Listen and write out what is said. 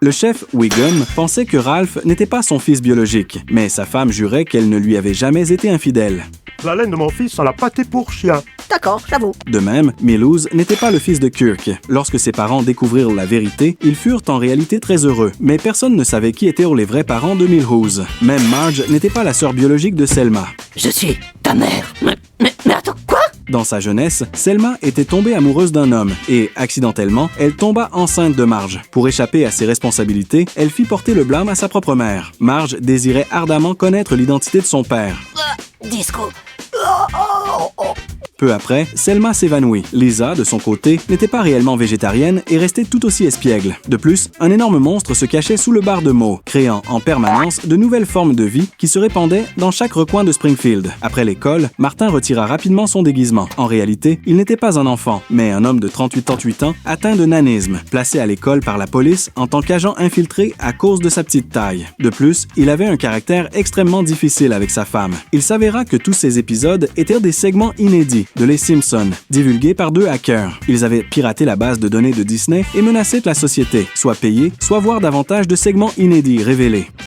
Le chef Wiggum pensait que Ralph n'était pas son fils biologique, mais sa femme jurait qu'elle ne lui avait jamais été infidèle. La laine de mon fils sent la pâtée pour chien. D'accord, j'avoue. De même, Milouz n'était pas le fils de Kirk. Lorsque ses parents découvrirent la vérité, ils furent en réalité très heureux, mais personne ne savait qui étaient les vrais parents de Milhouse. Même Marge n'était pas la sœur biologique de Selma. Je suis ta mère. Mais attends, quoi? Dans sa jeunesse, Selma était tombée amoureuse d'un homme et, accidentellement, elle tomba enceinte de Marge. Pour échapper à ses responsabilités, elle fit porter le blâme à sa propre mère. Marge désirait ardemment connaître l'identité de son père. Disco. Peu après, Selma s'évanouit. Lisa, de son côté, n'était pas réellement végétarienne et restait tout aussi espiègle. De plus, un énorme monstre se cachait sous le bar de Moe, créant en permanence de nouvelles formes de vie qui se répandaient dans chaque recoin de Springfield. Après l'école, Martin retira rapidement son déguisement. En réalité, il n'était pas un enfant, mais un homme de 38 ans atteint de nanisme, placé à l'école par la police en tant qu'agent infiltré à cause de sa petite taille. De plus, il avait un caractère extrêmement difficile avec sa femme. Il s'avéra que tous ces épisodes étaient des segments inédits de Les Simpsons, divulgués par 2 hackers. Ils avaient piraté la base de données de Disney et menacé la société, soit payer, soit voir davantage de segments inédits révélés.